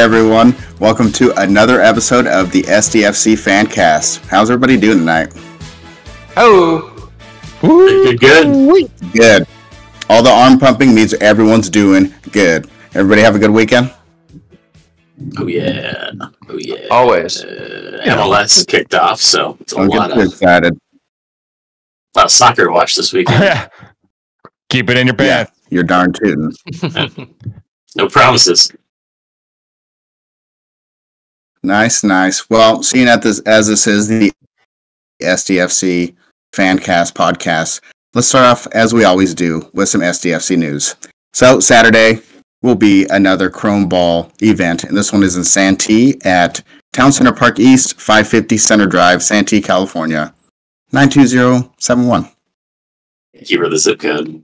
everyone. Welcome to another episode of the SDFC Fancast. How's everybody doing tonight? Oh, Good. Good. All the arm pumping means everyone's doing good. Everybody have a good weekend? Oh yeah. always. MLS kicked off, so it's a Don't lot get too of excited. soccer to watch this weekend. Keep it in your Yeah, pants. you're darn tootin'. No promises. Nice. Well, seeing as this is the SDFC Fancast podcast, let's start off as we always do with some SDFC news. So Saturday will be another Chrome Ball event, and this one is in Santee at Town Center Park East, 550 Center Drive, Santee, California, 92071. Thank you for the zip code.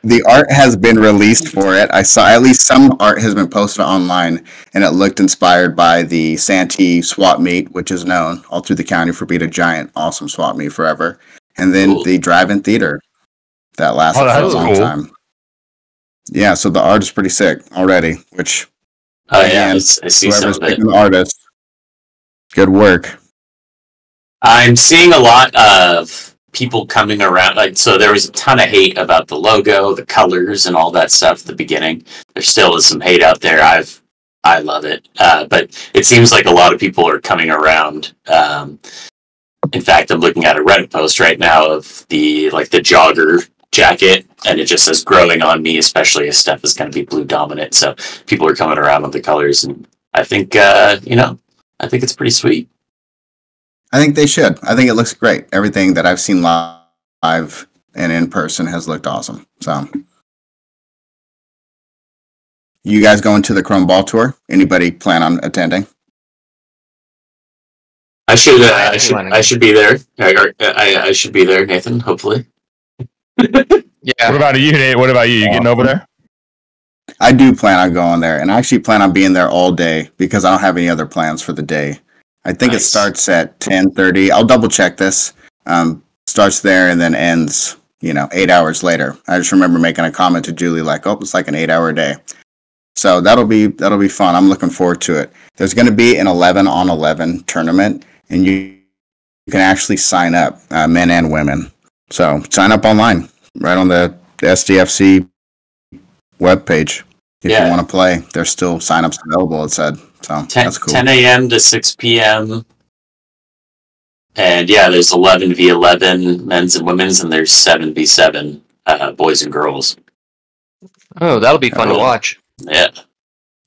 The art has been released for it. I saw at least some art has been posted online, and it looked inspired by the Santee swap meet, which is known all through the county for being a giant, awesome swap meet forever. And then the drive-in theater that lasted for a long time. Yeah, so the art is pretty sick already, which I see some whoever's of it. picking the artist, good work. I'm seeing a lot of people coming around. Like, so there was a ton of hate about the logo, the colors, and all that stuff at the beginning. There still is some hate out there. I love it, but it seems like a lot of people are coming around. In fact, I'm looking at a Reddit post right now of the jogger jacket, and it just says "growing on me," especially as Steph is going to be blue dominant. So people are coming around with the colors, and I think I think it's pretty sweet. I think they should. I think it looks great. Everything that I've seen live and in person has looked awesome. So, you guys going to the Chrome Ball tour? Anybody plan on attending? I should be there. I should be there, Nathan. Hopefully. Yeah. What about you, Nate? What about you? You getting over there? I do plan on going there, and I actually plan on being there all day because I don't have any other plans for the day. I think It starts at 10:30. I'll double check this. Starts there and then ends, 8 hours later. I just remember making a comment to Julie like, "Oh, it's like an 8-hour day." So that'll be fun. I'm looking forward to it. There's going to be an 11-on-11 tournament, and you can actually sign up, men and women. So sign up online, right on the SDFC webpage. If you want to play, there's still signups available, it said. So that's cool. 10 a.m. to 6 p.m. And there's 11v11 men's and women's, and there's 7v7 boys and girls. Oh, that'll be fun to watch. Yeah.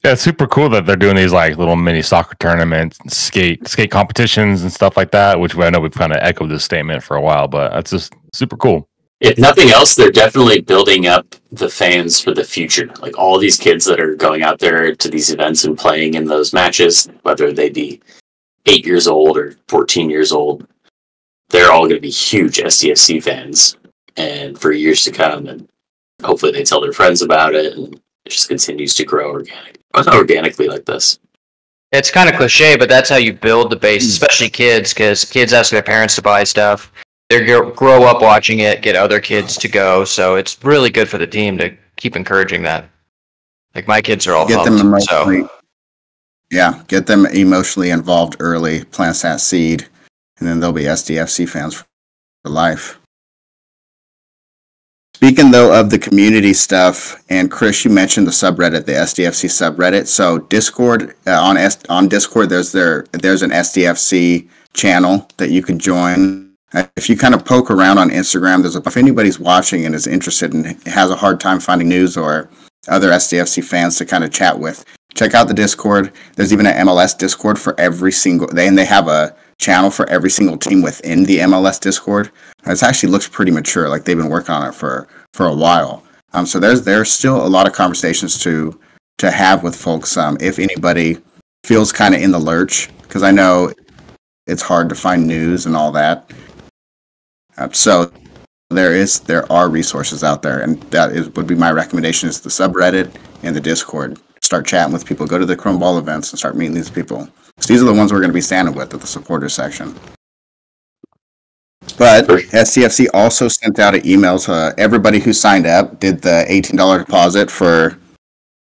Yeah, it's super cool that they're doing these like little mini soccer tournaments, skate competitions and stuff like that, which I know we've kind of echoed this statement for a while, but that's just super cool. If nothing else, they're definitely building up the fans for the future. Like all these kids that are going out there to these events and playing in those matches, whether they be 8 years old or 14 years old, they're all going to be huge SDFC fans and for years to come. And hopefully they tell their friends about it, and it just continues to grow organically like this. It's kind of cliche, but that's how you build the base, especially kids, because kids ask their parents to buy stuff. They grow up watching it, get other kids to go, so it's really good for the team to keep encouraging that. Like my kids are all get pumped, them emotionally, get them emotionally involved early, plant that seed, and then they'll be SDFC fans for life. Speaking though of the community stuff, and Chris, you mentioned the subreddit, the SDFC subreddit. So Discord on Discord, there's an SDFC channel that you can join. If you kind of poke around on Instagram, if anybody's watching and is interested and has a hard time finding news or other SDFC fans to kind of chat with, check out the Discord. There's even an MLS Discord for every single, and they have a channel for every single team within the MLS Discord. It actually looks pretty mature, like they've been working on it for a while. So there's still a lot of conversations to have with folks if anybody feels kind of in the lurch, because I know it's hard to find news and all that. So there are resources out there, and would be my recommendation is the subreddit and the Discord. Start chatting with people, go to the Chrome Ball events and start meeting these people. So these are the ones we're going to be standing with at the supporters section. But SDFC also sent out an email to everybody who signed up, did the $18 deposit for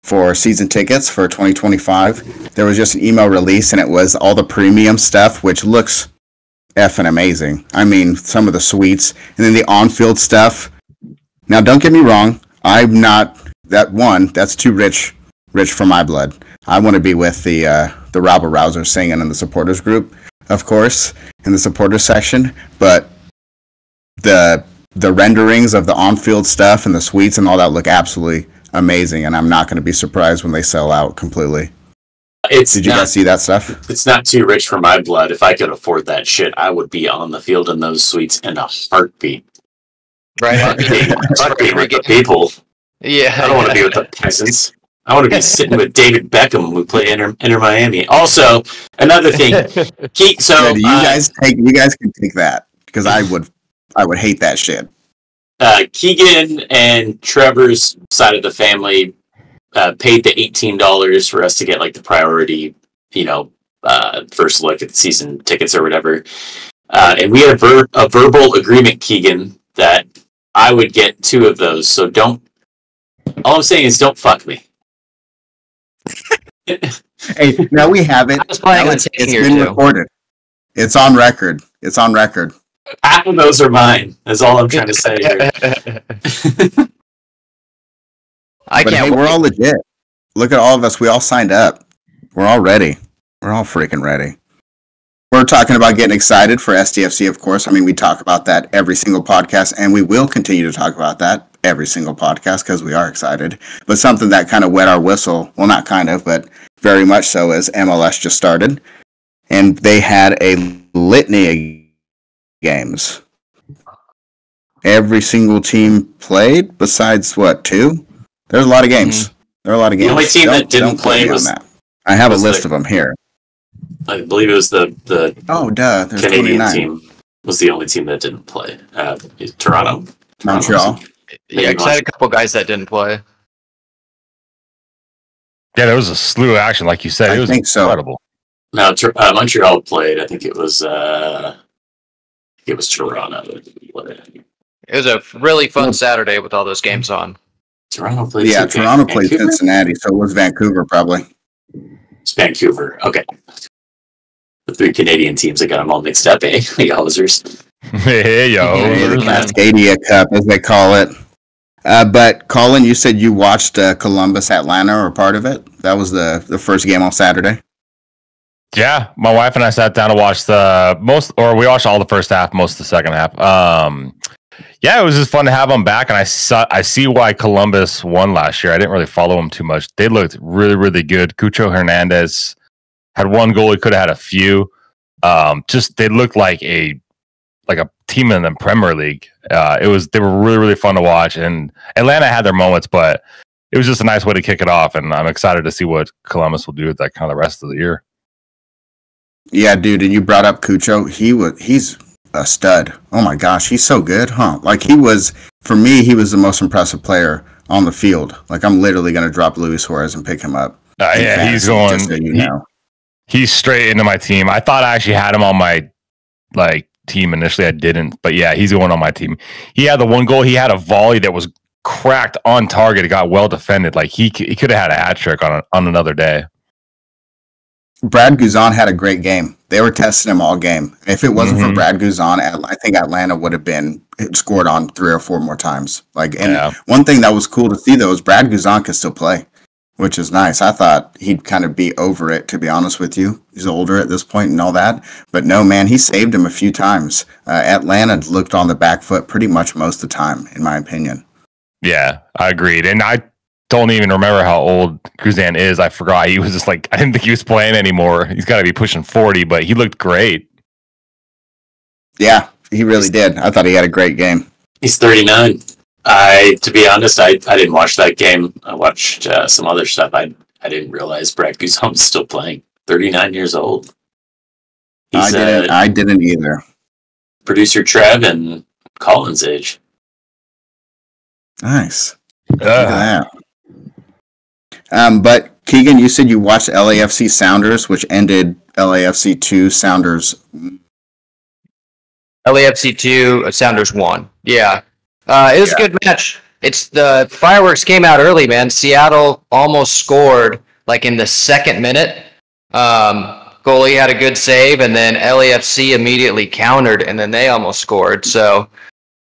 for season tickets for 2025. There was just an email release, and it was all the premium stuff, which looks effing amazing. I mean, some of the suites, and then the on-field stuff. Now, don't get me wrong. I'm not that one. That's too rich for my blood. I want to be with the rabble rousers singing in the supporters group, of course, in the supporters section. But the renderings of the on-field stuff and the suites and all that look absolutely amazing, and I'm not going to be surprised when they sell out completely. Did you guys see that stuff? It's not too rich for my blood. If I could afford that shit, I would be on the field in those suites in a heartbeat. Right. Heartbeat with the people. Yeah. I don't want to be with the peasants. I want to be sitting with David Beckham who play Inter Miami. Also, another thing. So you guys can take that, because I would hate that shit. Keegan and Trevor's side of the family paid the $18 for us to get like the priority, first look at the season tickets or whatever. And we had a verbal agreement, Keegan, that I would get 2 of those. So all I'm saying is don't fuck me. Hey, now we have it. It's been recorded. It's on record. Half of those are mine. That's all I'm trying to say here. We're all legit. Look at all of us. We all signed up. We're all ready. We're all freaking ready. We're talking about getting excited for SDFC, of course. I mean, we talk about that every single podcast, and we will continue to talk about that every single podcast because we are excited. But something that kind of wet our whistle, well, not kind of, but very much so, is MLS just started, and they had a litany of games. Every single team played, besides, 2? There's a lot of games. There are a lot of games. The only team that didn't play was... I have a list of them here. I believe it was the Canadian 29. team was the only team that didn't play. Toronto. Montreal. Yeah, because I had a couple guys that didn't play. Yeah, there was a slew of action, like you said. It was incredible. No, Montreal played. I think it was Toronto. It was a really fun Saturday with all those games on. Toronto played. Yeah, Toronto played Cincinnati, so it was Vancouver probably. It's Vancouver. Okay. The 3 Canadian teams, I got them all mixed up, eh? The Ozers. Hey, yo. The Cascadia Cup, as they call it. But, Colin, you said you watched Columbus Atlanta, or part of it? That was the first game on Saturday? Yeah, my wife and I sat down to watch we watched all the first half, most of the second half. Yeah, it was just fun to have them back, and I see why Columbus won last year. I didn't really follow them too much. They looked really, really good. Cucho Hernandez had 1 goal. He could have had a few. They looked like a team in the Premier League. They were really, really fun to watch, and Atlanta had their moments, but it was just a nice way to kick it off, and I'm excited to see what Columbus will do with that kind of the rest of the year. Yeah, dude, and you brought up Cucho. He's a stud. Oh my gosh, he's so good, huh? Like for me, he was the most impressive player on the field. Like, I'm literally going to drop Luis Suarez and pick him up. Yeah, he's going. Just so he's straight into my team. I thought I actually had him on my team initially. I didn't, but yeah, he's going on my team. He had the 1 goal. He had a volley that was cracked on target. It got well defended. Like he could have had a hat trick on another day. Brad Guzan had a great game. They were testing him all game. If it wasn't for Brad Guzan, I think Atlanta would have been scored on 3 or 4 more times. One thing that was cool to see though is Brad Guzan could still play, which is nice. I thought he'd kind of be over it, to be honest with you. He's older at this point and all that. But no, man, he saved him a few times. Atlanta looked on the back foot pretty much most of the time, in my opinion. Yeah, I agreed. And I don't even remember how old Guzan is. I forgot. He was just I didn't think he was playing anymore. He's got to be pushing 40, but he looked great. Yeah, he really did. I thought he had a great game. He's 39. To be honest, I didn't watch that game. I watched some other stuff. I didn't realize Brad Guzan was still playing. 39 years old. I didn't either. Producer Trev and Colin's age. Nice. Look at that. But Keegan, you said you watched LAFC Sounders, which ended LAFC 2, Sounders. LAFC 2, Sounders 1. Yeah. It was a good match. It's the fireworks came out early, man. Seattle almost scored like in the second minute. Goalie had a good save, and then LAFC immediately countered, and then they almost scored. So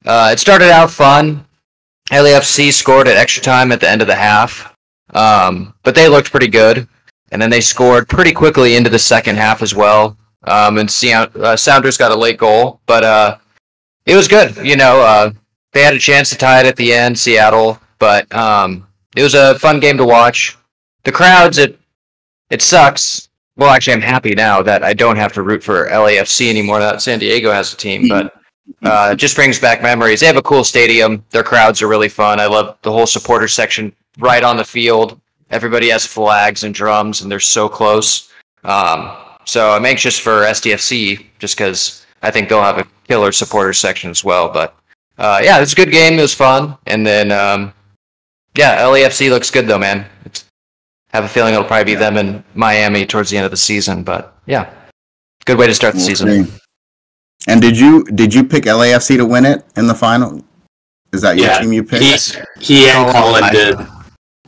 it started out fun. LAFC scored at extra time at the end of the half, but they looked pretty good. And then they scored pretty quickly into the second half as well. And Sounders got a late goal, but it was good. They had a chance to tie it at the end, Seattle, but it was a fun game to watch. The crowds, it sucks. Well, actually, I'm happy now that I don't have to root for LAFC anymore. That San Diego has a team, but it just brings back memories. They have a cool stadium. Their crowds are really fun. I love the whole supporter section right on the field. Everybody has flags and drums, and they're so close. So I'm anxious for SDFC just because I think they'll have a killer supporter section as well. But yeah, it was a good game. It was fun. And then, yeah, LAFC looks good though, man. Have a feeling it'll probably be them in Miami towards the end of the season. But yeah, good way to start the season. And did you pick LAFC to win it in the final? Is that your team you picked? He and Colin did.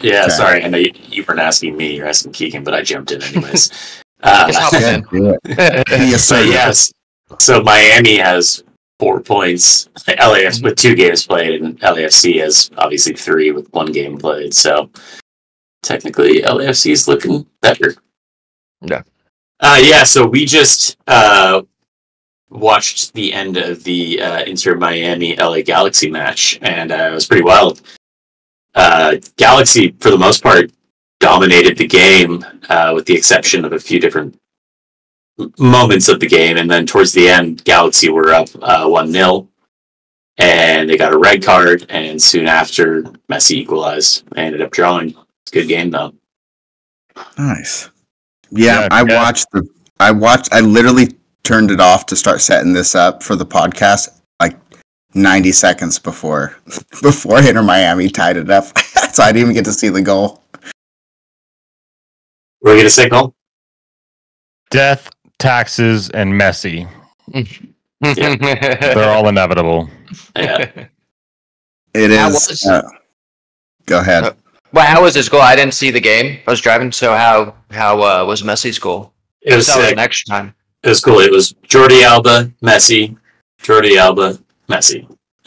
Yeah, okay. Sorry, I know you weren't asking me, you're asking Keegan, but I jumped in anyways. Yes, sir. Yes. So Miami has 4 points, LAFC with 2 games played, and LAFC has obviously 3 with 1 game played. So technically, LAFC is looking better. Yeah. Yeah. So we just watched the end of the Inter Miami LA Galaxy match, and it was pretty wild. Galaxy, for the most part, dominated the game, with the exception of a few different moments of the game. And then towards the end, Galaxy were up 1-0, and they got a red card. And soon after, Messi equalized. They ended up drawing. It's a good game, though. Nice. Yeah, I literally turned it off to start setting this up for the podcast 90 seconds before Inter Miami tied it up. So I didn't even get to see the goal. We're going to say goal? Death, taxes, and Messi. They're all inevitable. Yeah. It is. Go ahead. Well, how was his goal? I didn't see the game. I was driving. So how was Messi's goal? It was an extra time. It was cool. It was Jordi Alba, Messi,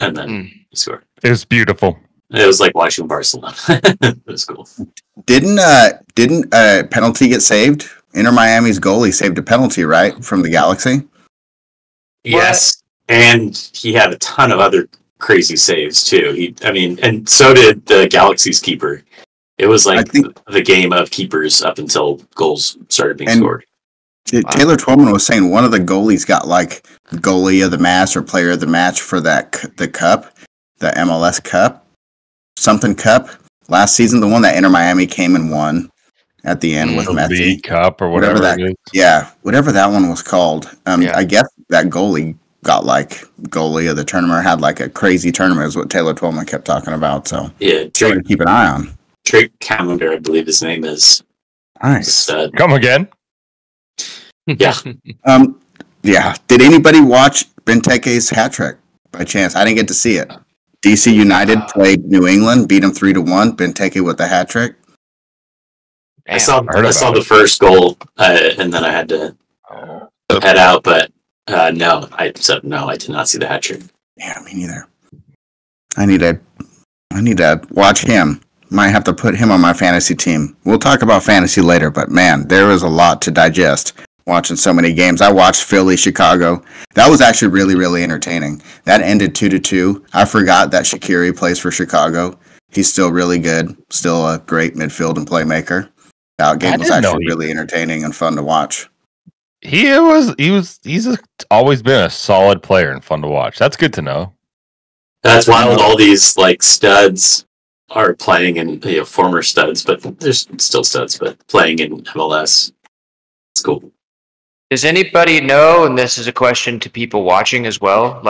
and then he scored. It was beautiful. It was like watching Barcelona. It was cool. Didn't a penalty get saved? Inter Miami's goalie saved a penalty, right, from the Galaxy? Yes, and he had a ton of other crazy saves too. And so did the Galaxy's keeper. It was like the game of keepers up until goals started being scored. Taylor Twellman was saying one of the goalies got goalie of the match or player of the match for the cup, the MLS Cup, something cup last season, the one that Inter Miami came and won at the end with Messi. The Cup or whatever that it is. Yeah, whatever that one was called. I guess that goalie got goalie of the tournament, or had a crazy tournament, is what Taylor Twellman kept talking about. So yeah, to keep an eye on. Drake Calendar, I believe his name is. Nice. Come again. Yeah. Yeah. Did anybody watch Benteke's hat trick by chance? I didn't get to see it. DC United played New England, beat them 3-1. Benteke with the hat trick. I saw the first goal, and then I had to head out. But no, I did not see the hat trick. Yeah, me neither. I need to watch him. Might have to put him on my fantasy team. We'll talk about fantasy later, but man, there was a lot to digest watching so many games. I watched Philly, Chicago. That was actually really, really entertaining. That ended 2-2. I forgot that Shaqiri plays for Chicago. He's still really good. Still a great midfield and playmaker. That game was actually really entertaining and fun to watch. He's always been a solid player and fun to watch. That's good to know. That's wild. All these studs are playing in former studs, but there's still studs, but playing in MLS. It's cool. Does anybody know, and this is a question to people watching as well,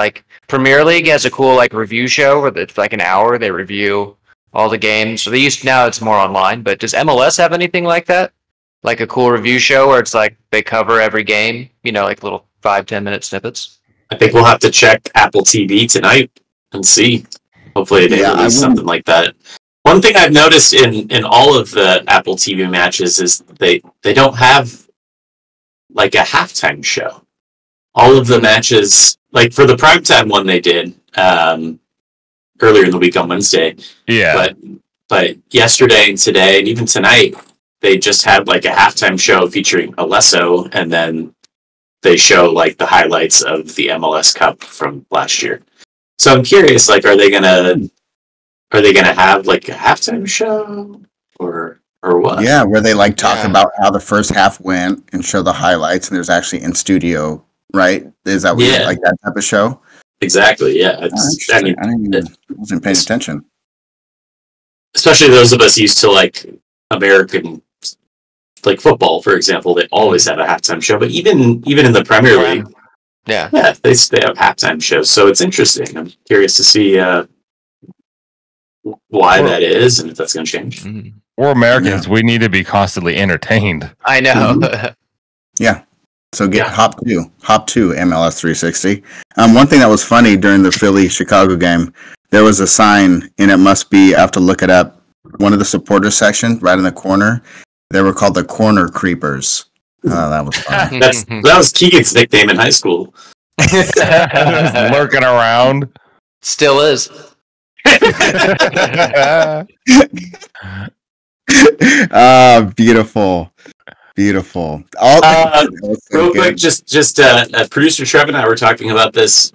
Premier League has a cool review show where it's an hour, they review all the games. So now it's more online, but does MLS have anything like that? Like a cool review show where it's they cover every game, little 5-10 minute snippets? I think we'll have to check Apple TV tonight and see. Hopefully they release something like that. One thing I've noticed in all of the Apple TV matches is they don't have like a halftime show. All of the matches, like for the primetime one they did earlier in the week on Wednesday. Yeah. But yesterday and today and even tonight, they just had like a halftime show featuring Alesso, and then they show like the highlights of the MLS Cup from last year. So I'm curious, like, are they gonna have like a halftime show or what? Yeah, where they like talk about how the first half went and show the highlights, and there's actually in studio, right? Is that what like that type of show? Exactly. Yeah. I wasn't paying attention. Especially those of us used to like American, like football, for example. They always have a halftime show, but even in the Premier League, they have halftime shows. So it's interesting. I'm curious to see why that is and if that's going to change. Mm-hmm. We're Americans. We need to be constantly entertained. I know. Yeah. So hop to MLS 360. One thing that was funny during the Philly-Chicago game, there was a sign, and it must be, I have to look it up, one of the supporter section right in the corner. They were called the Corner Creepers. Oh, that was fun. That was Keegan's nickname in high school. Lurking around. Still is. Beautiful. Beautiful. Real quick, just producer Trevor and I were talking about this.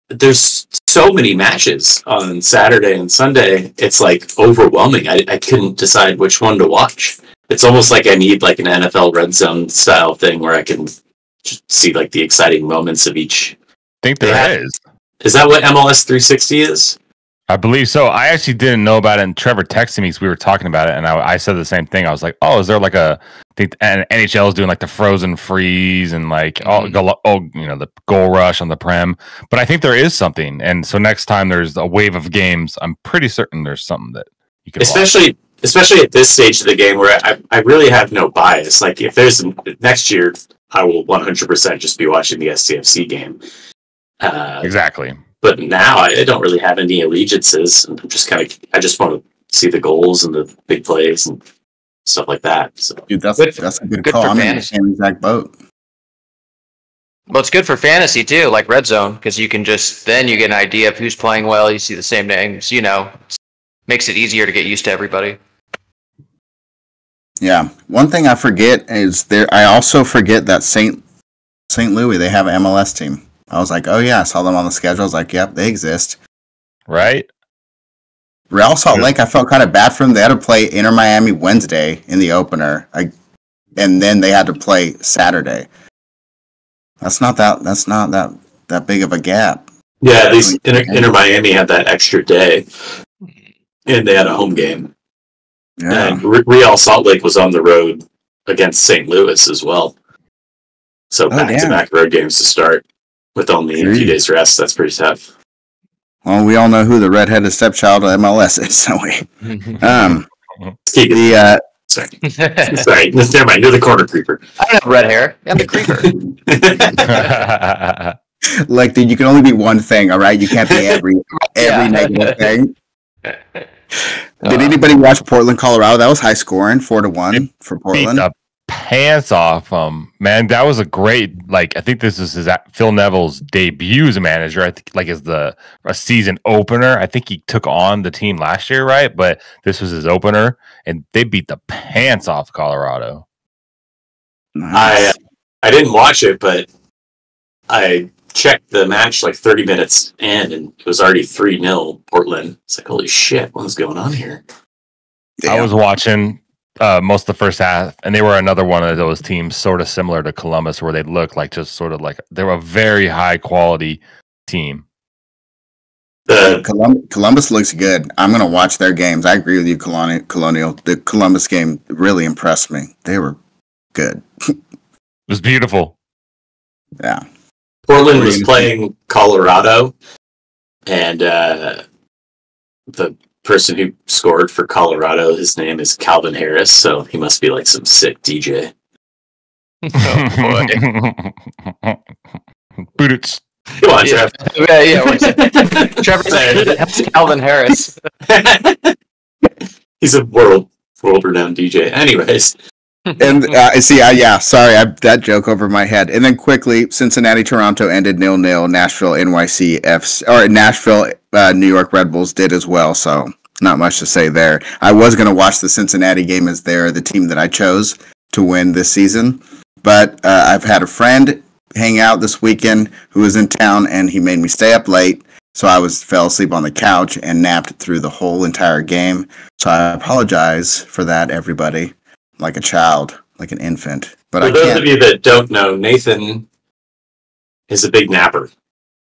There's so many matches on Saturday and Sunday. It's like overwhelming. I couldn't decide which one to watch. It's almost like I need like an NFL Red Zone style thing where I can just see like the exciting moments of each. I think there is. Is that what MLS 360 is? I believe so. I actually didn't know about it, and Trevor texted me because we were talking about it, and I said the same thing. I was like, "Oh, is there like I think NHL is doing like the Frozen Freeze and like the Goal Rush on the Prem." But I think there is something, and so next time there's a wave of games, I'm pretty certain there's something that you can especially at this stage of the game where I really have no bias. Like if there's next year, I will 100% just be watching the SDFC game. Exactly. But now I don't really have any allegiances. I'm just I just want to see the goals and the big plays and stuff like that. So, dude, that's a good call. I'm in the same exact boat. Well, it's good for fantasy too, like Red Zone, because you can then you get an idea of who's playing well. You see the same names, makes it easier to get used to everybody. Yeah. One thing I forget is I also forget that St. Louis, they have an MLS team. I was like, oh yeah, I saw them on the schedule. I was like, yep, they exist. Right. Real Salt Lake, I felt kind of bad for them. They had to play Inter Miami Wednesday in the opener, and then they had to play Saturday. That's not that big of a gap. Yeah, at least Inter Miami had that extra day, and they had a home game. Yeah. And Real Salt Lake was on the road against St. Louis as well. So back-to-back road games to start. With only a few days rest, that's pretty tough. Well, we all know who the redheaded stepchild of MLS is, so sorry, never mind. You're the corner creeper. I don't have red hair. I'm the creeper. Like, dude, you can only be one thing, all right? You can't be every negative thing. Did anybody watch Portland, Colorado? That was high scoring, 4-1 for Portland. Pants off man, that was a great, I think this is Phil Neville's debut as a manager. I think as a season opener. I think he took on the team last year, right? But this was his opener, and they beat the pants off Colorado. Nice. I didn't watch it, but I checked the match 30 minutes in, and it was already 3-0 Portland. It's like, holy shit, what's going on here? Damn. I was watching most of the first half, and they were another one of those teams sort of similar to Columbus, where they looked they were a very high quality team. Columbus looks good. I'm going to watch their games. I agree with you, Colonial. The Columbus game really impressed me. They were good. It was beautiful. Yeah. Portland was playing Colorado, and the person who scored for Colorado, his name is Calvin Harris, so he must be some sick DJ. Oh boy. Boots. Come on, Trev. Trevor's that's Calvin Harris. He's a world-renowned DJ. Anyways. And sorry, that joke over my head. And then quickly, Cincinnati, Toronto ended 0-0. Nashville, Nashville, New York Red Bulls did as well. So not much to say there. I was going to watch the Cincinnati game as they're the team that I chose to win this season. But I've had a friend hang out this weekend who was in town, and he made me stay up late. So I fell asleep on the couch and napped through the whole entire game. So I apologize for that, everybody. Like a child, like an infant. But for those of you that don't know, Nathan is a big napper.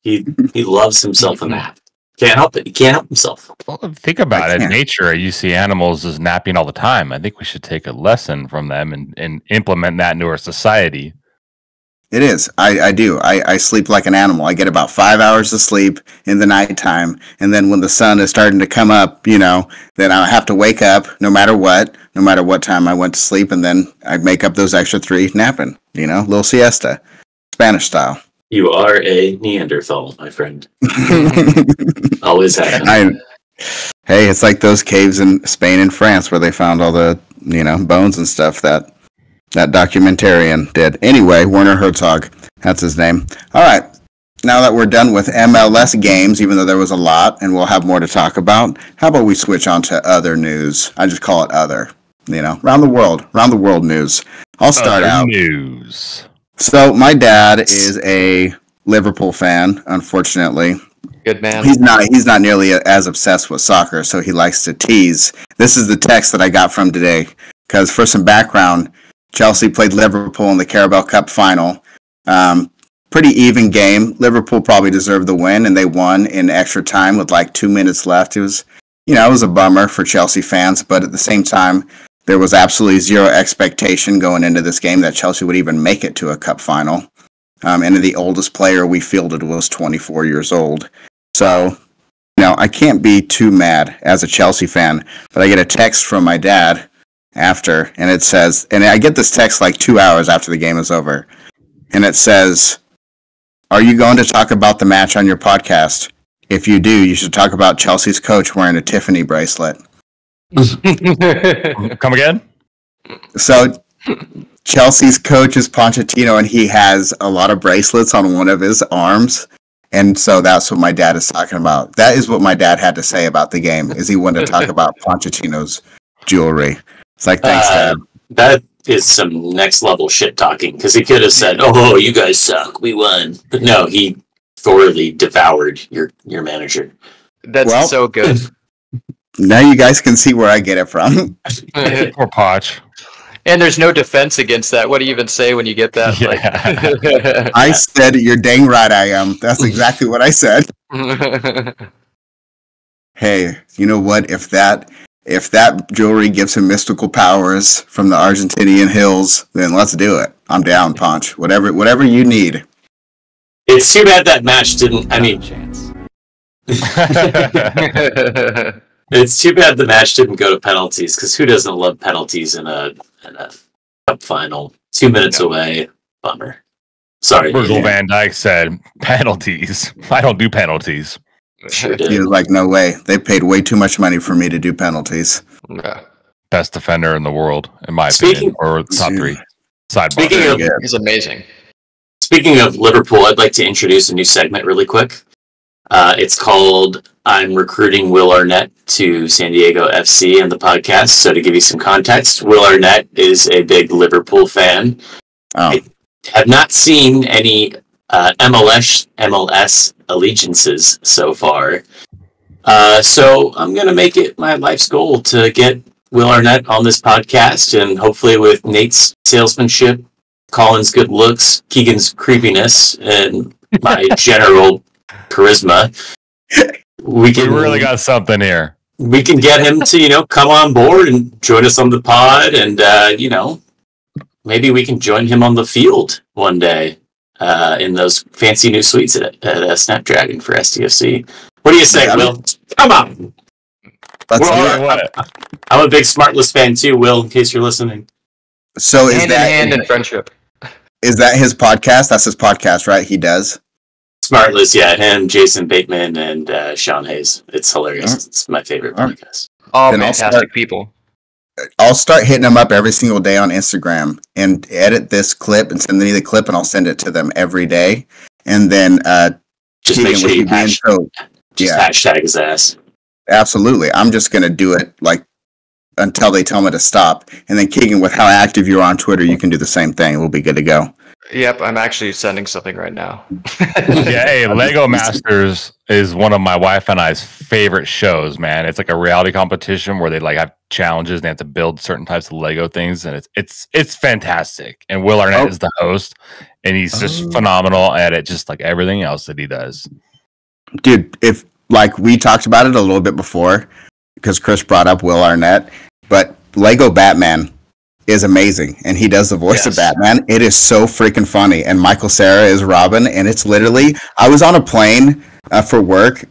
He loves himself a nap. Can't help it. He can't help himself. Well, think about it. Nature, you see animals is napping all the time. I think we should take a lesson from them and implement that into our society. It is. I do. I sleep like an animal. I get about 5 hours of sleep in the nighttime. And then when the sun is starting to come up, then I have to wake up no matter what time I went to sleep. And then I make up those extra 3 napping, little siesta, Spanish style. You are a Neanderthal, my friend. Always have. Hey, it's like those caves in Spain and France where they found all the, bones and stuff that documentarian did. Anyway, Werner Herzog, that's his name. All right, now that we're done with MLS games, even though there was a lot, and we'll have more to talk about, how about we switch on to other news? I just call it other, around the world news. I'll start out. News. So my dad is a Liverpool fan, unfortunately. Good man. He's not nearly as obsessed with soccer, so he likes to tease. This is the text that I got from today, because for some background, Chelsea played Liverpool in the Carabao Cup final. Pretty even game. Liverpool probably deserved the win, and they won in extra time with like 2 minutes left. It was a bummer for Chelsea fans, but at the same time, there was absolutely zero expectation going into this game that Chelsea would even make it to a cup final. And the oldest player we fielded was 24 years old. So, I can't be too mad as a Chelsea fan, but I get a text from my dad after, and it says, and I get this text like 2 hours after the game is over, and it says, "Are you going to talk about the match on your podcast? If you do, you should talk about Chelsea's coach wearing a Tiffany bracelet." Come again? So Chelsea's coach is Pochettino, and he has a lot of bracelets on one of his arms, and so that's what my dad is talking about. That is what my dad had to say about the game, is he wanted to talk about Pochettino's jewelry. It's like, thanks, Dad. That is some next level shit talking, because he could have said, "Oh, you guys suck, we won," but no, he thoroughly devoured your manager. That's so good. Now you guys can see where I get it from. Poor Poch. And there's no defense against that. What do you even say when you get that? Yeah. I said, "You're dang right I am." That's exactly what I said. Hey, you know what? If that jewelry gives him mystical powers from the Argentinian hills, then let's do it. I'm down, Ponch. Whatever you need. It's too bad that match didn't. It's too bad the match didn't go to penalties, because who doesn't love penalties in a cup final? 2 minutes away. Bummer. Sorry. Virgil van Dijk said, "Penalties. I don't do penalties." Sure did. He was like, "No way. They paid way too much money for me to do penalties." Yeah. Best defender in the world, in my opinion, or top 3. Sidebar. He's amazing. Speaking of Liverpool, I'd like to introduce a new segment really quick. It's called "I'm Recruiting Will Arnett to San Diego FC" and the podcast. So to give you some context, Will Arnett is a big Liverpool fan. Oh. I have not seen any MLS allegiances so far. So I'm going to make it my life's goal to get Will Arnett on this podcast, and hopefully with Nate's salesmanship, Colin's good looks, Keegan's creepiness, and my general charisma, we really got something here. We can get him to, come on board and join us on the pod, and maybe we can join him on the field one day in those fancy new suites at Snapdragon for SDFC. What do you say, Will? Come on. I'm a big Smartless fan too, Will, in case you're listening. So is hand in hand in friendship. Is that his podcast? That's his podcast, right? He does? Smartless, yeah, him, Jason Bateman, and Sean Hayes. It's hilarious. It's my favorite podcast. All Then fantastic people. I'll start hitting them up every single day on Instagram and edit this clip and send me the clip, and I'll send it to them every day. And then just Keegan, make sure you hashtag his ass. Absolutely. I'm just going to do it like until they tell me to stop. And then Keegan, with how active you are on Twitter, you can do the same thing. We'll be good to go. Yep, I'm actually sending something right now. Yeah, hey, Lego Masters is one of my wife and I's favorite shows, man. It's like a reality competition where they like have challenges and they have to build certain types of Lego things, and it's fantastic. And Will Arnett is the host, and he's just phenomenal at it, just like everything else that he does. Dude, if like we talked about it a little bit before, because Chris brought up Will Arnett, but Lego Batman is amazing, and he does the voice of Batman. It is so freaking funny, and Michael Cera is Robin, and it's literally, I was on a plane for work,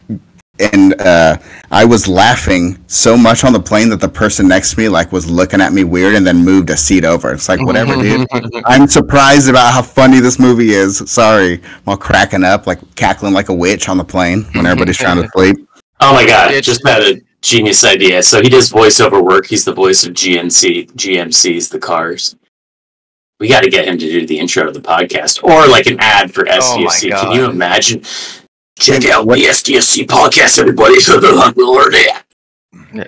and I was laughing so much on the plane that the person next to me like was looking at me weird and then moved a seat over. It's like, whatever, dude. I'm surprised about how funny this movie is. Sorry, while cracking up, like cackling like a witch on the plane when everybody's trying to sleep. Oh my god, just had a genius idea. So he does voiceover work. He's the voice of GMC's The Cars. We got to get him to do the intro to the podcast, or like an ad for SDFC. Can you imagine? Check out the SDFC podcast, everybody.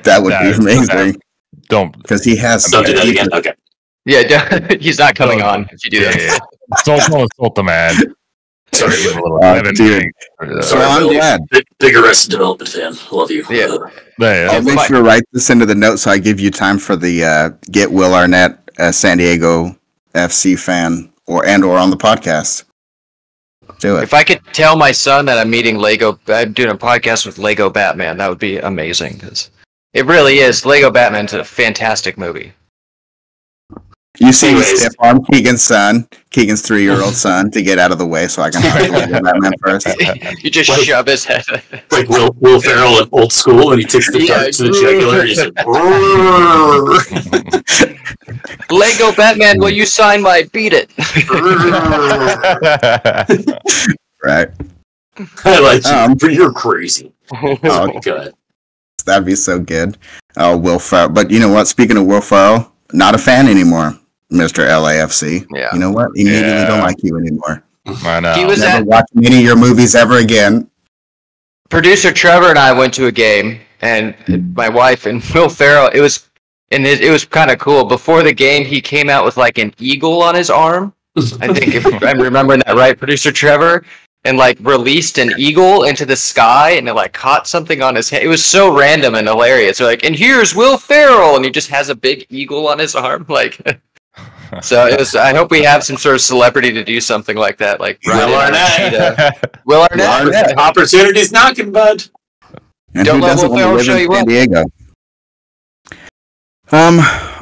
That would be amazing. Don't, because he has. Don't do that again. Okay. Yeah, he's not coming on if you do that. Yeah. Insult the man. Sorry, dude. So I'm glad. Big Arrested Development fan. Love you. Yeah. I'll make sure to write this into the notes so I give you time for the get Will Arnett, San Diego FC fan, or on the podcast. Do it. If I could tell my son that I'm doing a podcast with Lego Batman, that would be amazing. Because it really is. Lego Batman's a fantastic movie. You see me stiff arm Keegan's 3-year-old son, to get out of the way so I can talk to Batman first. You just shove his head. Like Will Ferrell in Old School, and he takes the dart to the jugular. He's like, Lego Batman, will you sign my Beat It? Right. I like you, but you're crazy. Oh, God. That'd be so good. Oh, Will Ferrell. But you know what? Speaking of Will Ferrell, not a fan anymore, Mr. LAFC. Yeah. You know what? Immediately don't like you anymore. I know. He was never watch any of your movies ever again. Producer Trevor and I went to a game, and my wife and Will Ferrell. It was kind of cool. Before the game, he came out with like an eagle on his arm. I think if I'm remembering that right, Producer Trevor, and like released an eagle into the sky, and it like caught something on his head. It was so random and hilarious. They're like, and here's Will Ferrell, and he just has a big eagle on his arm, like. So it was. I hope we have some sort of celebrity to do something like that, like Will Arnett. Will Arnett. Opportunities knocking, bud. And don't who let doesn't Will want to Ferrell live show in you San up. Diego?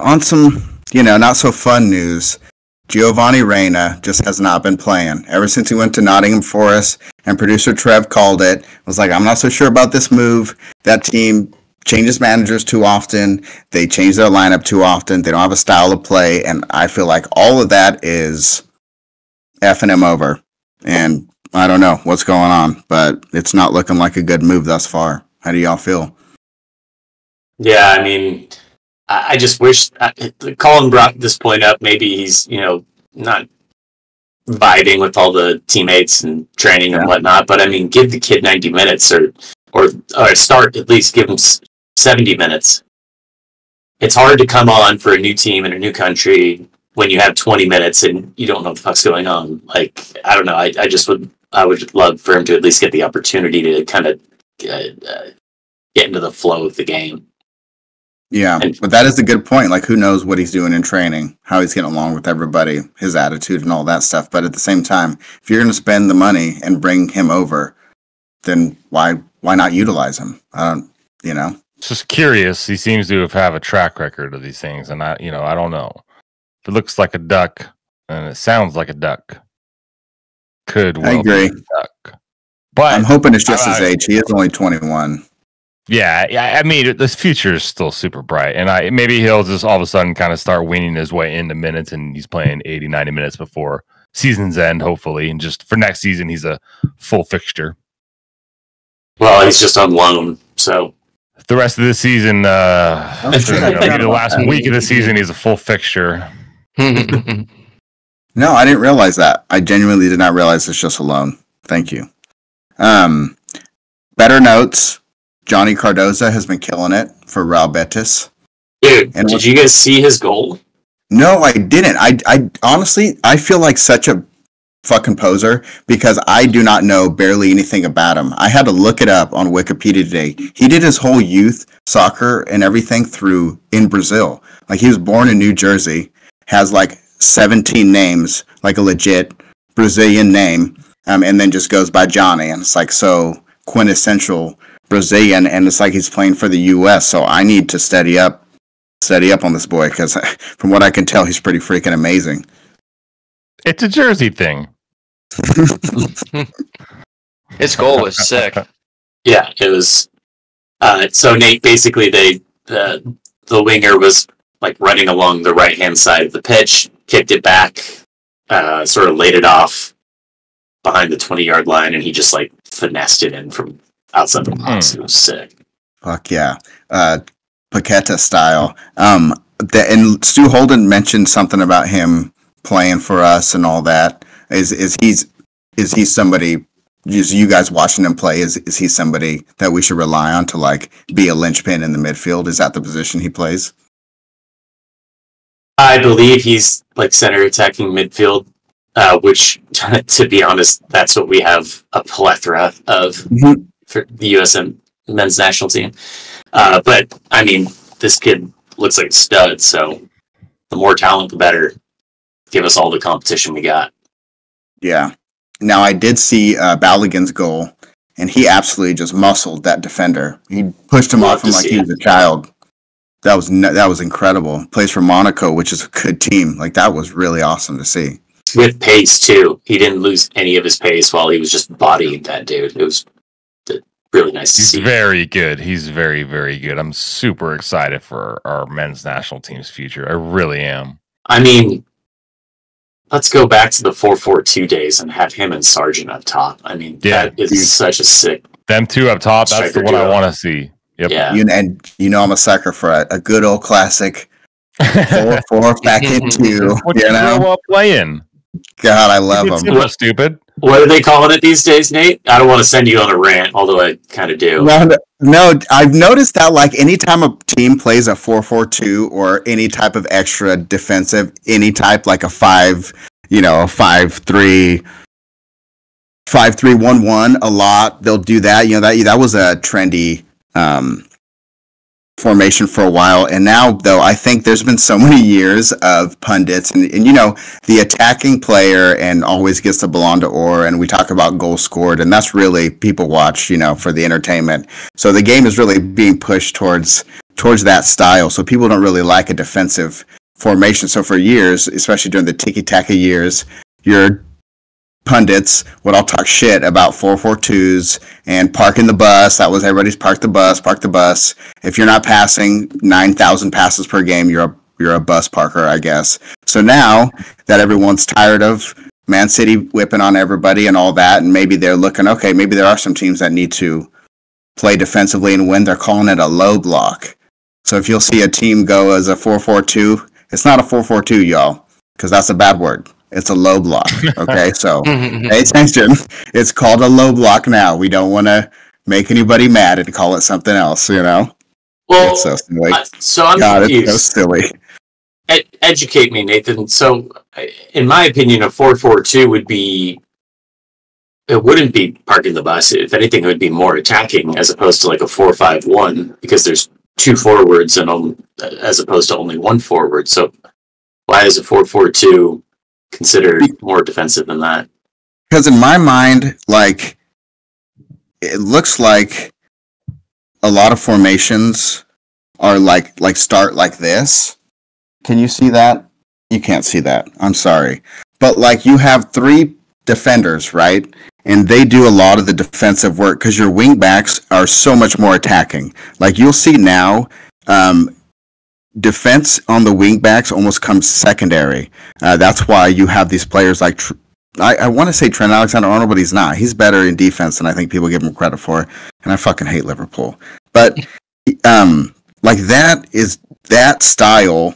On some, not so fun news. Giovanni Reyna just has not been playing ever since he went to Nottingham Forest, and producer Trev called it. Was like, I'm not so sure about this move. That team changes managers too often. They change their lineup too often. They don't have a style of play, and I feel like all of that is effing him over. And I don't know what's going on, but it's not looking like a good move thus far. How do y'all feel? Yeah, I mean, I just wish Colin brought this point up. Maybe he's, not vibing with all the teammates and training and whatnot. But I mean, give the kid 90 minutes or start, at least give him 70 minutes. It's hard to come on for a new team in a new country when you have 20 minutes and you don't know what the fuck's going on. Like, I don't know. I would love for him to at least get the opportunity to kind of get into the flow of the game. Yeah, but that is a good point. Like, who knows what he's doing in training, how he's getting along with everybody, his attitude and all that stuff. But at the same time, if you're going to spend the money and bring him over, then why not utilize him? Just curious. He seems to have a track record of these things, and I don't know. If it looks like a duck and it sounds like a duck, I agree. Be a duck. But I'm hoping it's just his age. He is only 21. Yeah. I mean, this future is still super bright, and maybe he'll just all of a sudden kind of start weaning his way into minutes, and he's playing 80, 90 minutes before season's end, hopefully, and just for next season, he's a full fixture. Well, he's just on loan, so the rest of the season, maybe the last week of the season, he's a full fixture. No, I didn't realize that. I genuinely did not realize it's just a loan. Thank you. Better notes. Johnny Cardoza has been killing it for Real Betis. Dude, did you guys see his goal? No, I didn't. I honestly, I feel like such a fucking poser because I do not know barely anything about him. I had to look it up on Wikipedia today. He did his whole youth soccer and everything in Brazil. Like, he was born in New Jersey, has like 17 names, like a legit Brazilian name, and then just goes by Johnny. And it's like so quintessential Brazilian, and it's like he's playing for the U.S. So I need to steady up on this boy because from what I can tell, he's pretty freaking amazing. It's a Jersey thing. His goal was sick. Yeah, it was. So Nate, basically, the winger was like running along the right hand side of the pitch, kicked it back, sort of laid it off behind the 20-yard line, and he just like finessed it in from outside the box. It was sick. Fuck yeah, Paqueta style. And Stu Holden mentioned something about him playing for us and all that. Is he somebody? Just you guys watching him play, is he somebody that we should rely on to like be a linchpin in the midfield? Is that the position he plays? I believe he's like center attacking midfield, which, to be honest, that's what we have a plethora of for the U.S. men's national team. But I mean, this kid looks like a stud, so the more talent, the better. Give us all the competition we got. Yeah. Now, I did see Balogun's goal, and he absolutely just muscled that defender. He pushed him off him like he was a child. That was incredible. Plays for Monaco, which is a good team. Like, that was really awesome to see. With pace, too. He didn't lose any of his pace while he was just bodying that dude. It was really nice to see. He's very good. He's very, very good. I'm super excited for our men's national team's future. I really am. I mean, let's go back to the 4-4-2 days and have him and Sargent up top. I mean, that is such a sick. Them two up top, that's the one I want to see. Yep. Yeah. I'm a sucker for a good old classic 4-4 back in 2. What you grow up playing? God, I love them. Stupid. What are they calling it these days, Nate? I don't want to send you on a rant, although I kind of do. No, I've noticed that like anytime a team plays a 4-4-2 or any type of extra defensive, any type like a 5-3, 5-3-1-1 a lot, they'll do that. That was a trendy formation for a while, and now though I think there's been so many years of pundits and the attacking player and always gets the Ballon d'Or, and we talk about goals scored, and that's really people watch for the entertainment. So the game is really being pushed towards that style, so people don't really like a defensive formation. So for years, especially during the tiki-taka years, your pundits would all talk shit about 4-4-2s and parking the bus. That was everybody's park the bus. If you're not passing 9,000 passes per game, you're a bus parker, I guess. So now that everyone's tired of Man City whipping on everybody and all that, and maybe they're looking, okay, maybe there are some teams that need to play defensively and win, they're calling it a low block. So if you'll see a team go as a 4-4-2, it's not a 4-4-2, y'all, because that's a bad word. It's a low block, okay? So pay attention. It's called a low block now. We don't want to make anybody mad and call it something else, Well, it's so silly. So I'm confused. It's so silly. Educate me, Nathan. So, in my opinion, a 4-4-2 wouldn't be parking the bus. If anything, it would be more attacking as opposed to like a 4-5-1 because there's 2 forwards and as opposed to only 1 forward. So, why is a 4-4-2 considered more defensive than that? Because in my mind, like, it looks like a lot of formations are like start like this. Can you see that? You can't see that. I'm sorry. But like you have 3 defenders, right? And they do a lot of the defensive work because your wing backs are so much more attacking. Like you'll see now, defense on the wing backs almost comes secondary. That's why you have these players like I want to say Trent Alexander-Arnold, but he's not. He's better in defense than I think people give him credit for, and I fucking hate Liverpool. But like that style.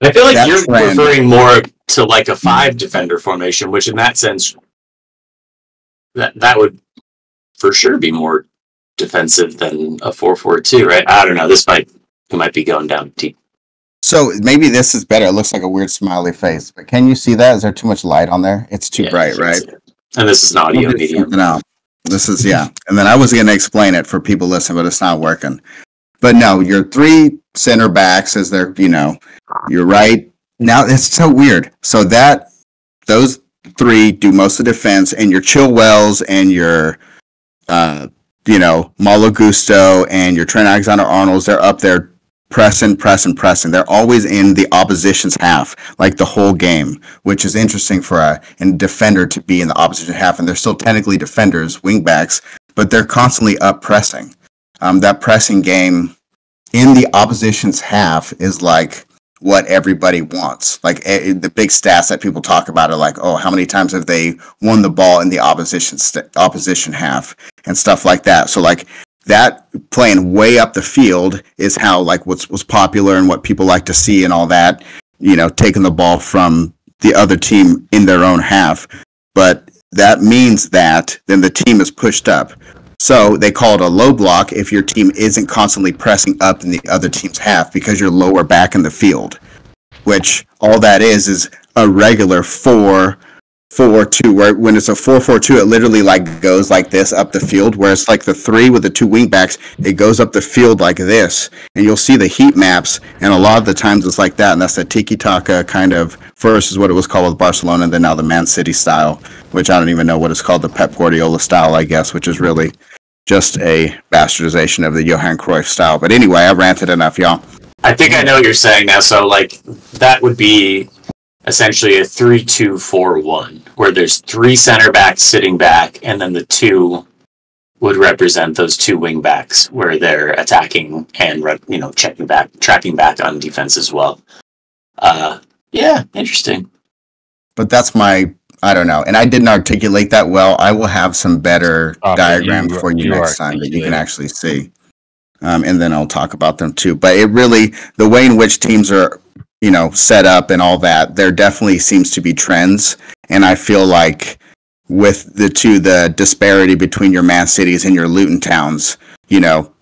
I feel like that you're trend, referring more to like a 5 defender formation, which in that sense, that would for sure be more defensive than a 4-4-2, right? I don't know. We might be going down deep. So maybe this is better. It looks like a weird smiley face, but can you see that? Is there too much light on there? It's too bright, right? And this is an audio medium. No, this is And then I was going to explain it for people listening, but it's not working. But no, your 3 center backs is there. You're right. Now it's so weird. So those 3 do most of the defense, and your Chilwells and your Malo Gusto and your Trent Alexander-Arnolds, they're up there pressing. They're always in the opposition's half, like the whole game, which is interesting for a defender to be in the opposition half. And they're still technically defenders, wingbacks, but they're constantly up pressing. That pressing game in the opposition's half is like what everybody wants. Like the big stats that people talk about are like, oh, how many times have they won the ball in the opposition half and stuff like that. So like that playing way up the field is how like what's popular and what people like to see and all that, taking the ball from the other team in their own half. But that means that then the team is pushed up. So they call it a low block if your team isn't constantly pressing up in the other team's half because you're lower back in the field, which all that is a regular 4-4-2, where when it's a 4-4-2, it literally like goes like this up the field, whereas like the 3 with the 2 wing backs, it goes up the field like this, and you'll see the heat maps, and a lot of the times it's like that, and that's the tiki-taka kind of, first is what it was called with Barcelona, and then now the Man City style, which I don't even know what it's called, the Pep Guardiola style, I guess, which is really just a bastardization of the Johan Cruyff style. But anyway, I ranted enough, y'all. I think I know what you're saying now. So like that would be essentially a 3-2-4-1, where there's 3 center backs sitting back, and then the 2 would represent those 2 wing backs, where they're attacking and tracking back on defense as well. Yeah, interesting. But that's I don't know, and I didn't articulate that well. I will have some better diagrams for you next time that you can actually see, and then I'll talk about them too. But it really, the way in which teams are set up and all that, there definitely seems to be trends. And I feel like with the disparity between your Man Cities and your Luton Towns,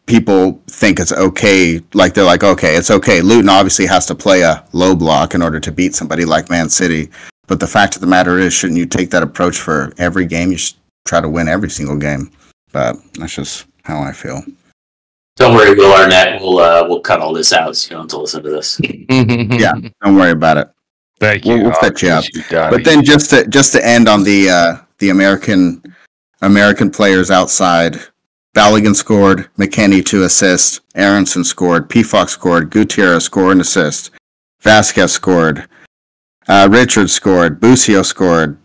people think it's okay. Like they're like, okay, it's okay. Luton obviously has to play a low block in order to beat somebody like Man City. But the fact of the matter is, shouldn't you take that approach for every game? You should try to win every single game. But that's just how I feel. Don't worry, Will Arnett. We'll cut all this out, so you don't have to listen to this. Yeah, don't worry about it. Thank you. We'll set you up. But then just to end on the American players outside, Balogun scored, McKennie 2 assists, Aronson scored, Pefok scored, Gutierrez scored and assist, Vasquez scored, Richard scored, Busio scored,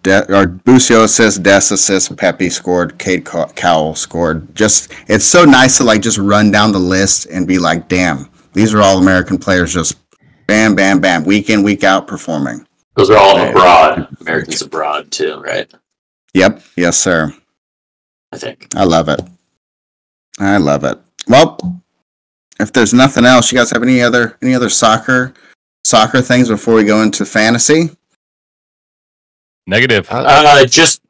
Busio assists, Des assists, Pepe scored, Cade Cowell scored. It's so nice to just run down the list and be like, damn, these are all American players just bam, bam, bam, week in, week out performing. Those are all abroad. Americans abroad too, right? Yep. Yes, sir. I think. I love it. Well, if there's nothing else, you guys have any other soccer things before we go into fantasy? Negative. Just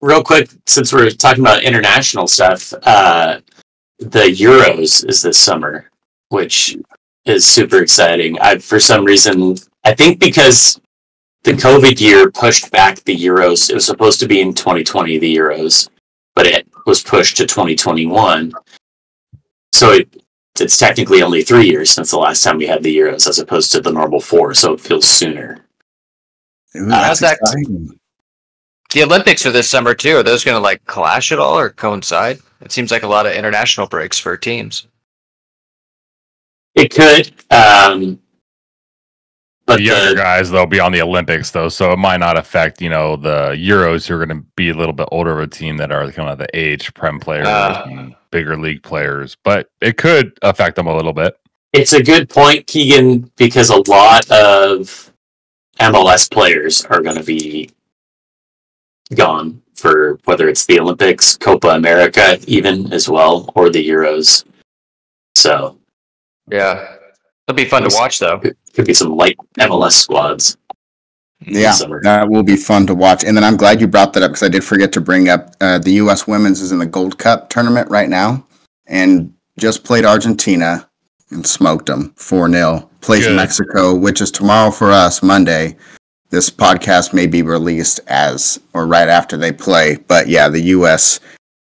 real quick, since we're talking about international stuff, the Euros is this summer, which is super exciting. For some reason, I think because the COVID year pushed back the Euros. It was supposed to be in 2020, the Euros, but it was pushed to 2021. So it's technically only 3 years since the last time we had the Euros, as opposed to the normal 4, so it feels sooner. How's that? The Olympics are this summer too. Are those going to clash at all or coincide? It seems like a lot of international breaks for teams. It could, but the younger guys, they'll be on the Olympics, though, so it might not affect, the Euros, who are going to be a little bit older of a team that are kind of the age Prem players and bigger league players, but it could affect them a little bit. It's a good point, Keegan, because a lot of MLS players are going to be gone for whether it's the Olympics, Copa America, even as well, or the Euros. So, Yeah. It'll be fun to watch, though. Could be some light MLS squads. Yeah, that will be fun to watch. And then I'm glad you brought that up because I did forget to bring up the U.S. Women's is in the Gold Cup tournament right now and just played Argentina and smoked them 4-0. Plays Mexico, which is tomorrow for us, Monday. This podcast may be released right after they play. But yeah, the U.S.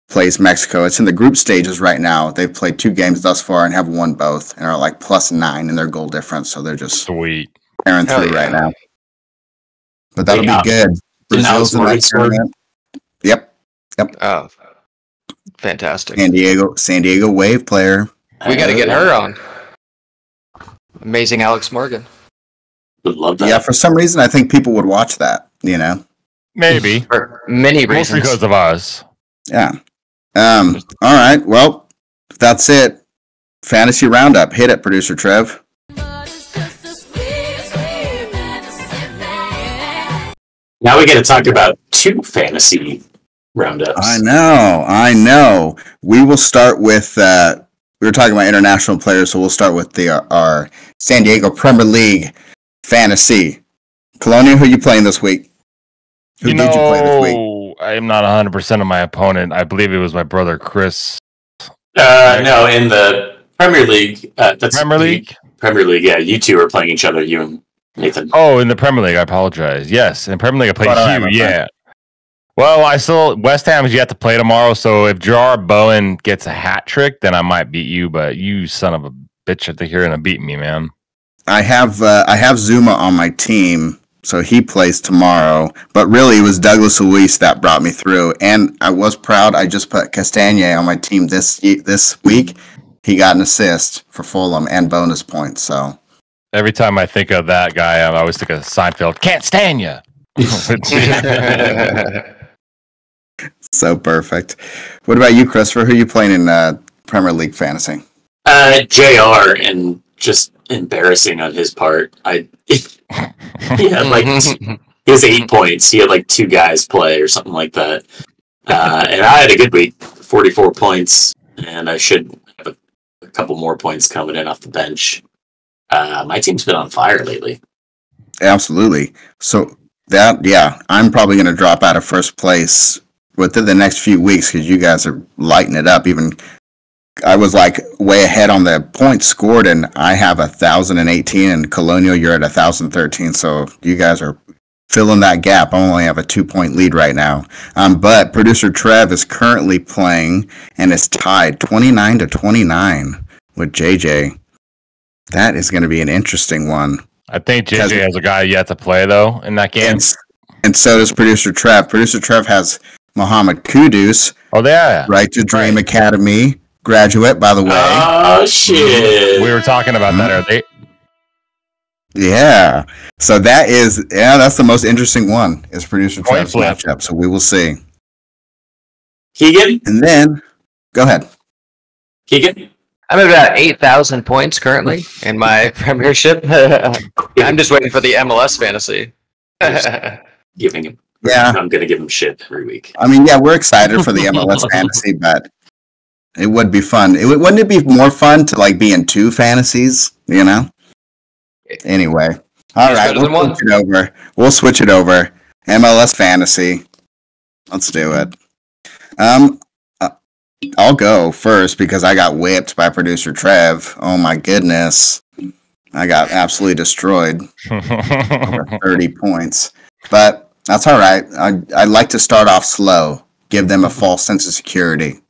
plays Mexico. It's in the group stages right now. They've played 2 games thus far and have won both and are like +9 in their goal difference. So they're just tearing through right now. But that'll be good. Brazil's in that tournament. Yep. Oh, fantastic. San Diego Wave player. We got to get her on. Amazing Alex Morgan. Would love that. Yeah, for some reason, I think people would watch that, Maybe. For many reasons. Mostly because of us. Yeah. All right. Well, that's it. Fantasy Roundup. Hit it, Producer Trev. Now we got to talk about 2 fantasy roundups. I know. We will start with, we were talking about international players, so we'll start with our San Diego Premier League fantasy. Colonial, who are you playing this week? Who did you play this week? I am not 100% of my opponent. I believe it was my brother, Chris. No, in the Premier League. That's Premier League? Premier League, yeah. You 2 are playing each other, you and Nathan. Oh, in the Premier League, I apologize. Yes, in Premier League, I played Hugh, yeah. Well, West Ham is yet to play tomorrow, so if Gerard Bowen gets a hat trick, then I might beat you, but you son of a bitch, I think you're going to beat me, man. I have Zuma on my team, so he plays tomorrow, but really it was Douglas Luiz that brought me through, and I was proud. I just put Castagne on my team this week. He got an assist for Fulham and bonus points, so... Every time I think of that guy, I always think of Seinfeld. Can't stand you. So perfect. What about you, Christopher? Who are you playing in Premier League fantasy? JR, and just embarrassing on his part. He had he has 8 points. He had 2 guys play or something like that. And I had a good week, 44 points, and I should have a couple more points coming in off the bench. My team's been on fire lately. Absolutely. So I'm probably going to drop out of first place within the next few weeks because you guys are lighting it up. Even I was way ahead on the points scored, and I have 1,018, and Colonial, you're at 1,013. So you guys are filling that gap. I only have a 2-point lead right now. But producer Trev is currently playing and is tied 29-29 with JJ. That is going to be an interesting one. I think JJ has a guy yet to play, though, in that game. And so does Producer Trev. Producer Trev has Mohamed Kudus. Oh, yeah. Right to Dream Academy graduate, by the way. Oh, shit. We were talking about that earlier. Yeah. So that's the most interesting one, is Producer Trev's matchup. So we will see. Keegan? And then, go ahead. Keegan? I'm at about 8,000 points currently in my premiership. I'm just waiting for the MLS fantasy. Giving him. Yeah. I'm going to give him shit every week. I mean, yeah, we're excited for the MLS fantasy, but it would be fun. Wouldn't it be more fun to be in 2 fantasies, Anyway. All right, we'll switch it over. MLS fantasy. Let's do it. I'll go first because I got whipped by Producer Trev. Oh my goodness. I got absolutely destroyed. Over 30 points. But that's all right. I like to start off slow, give them a false sense of security,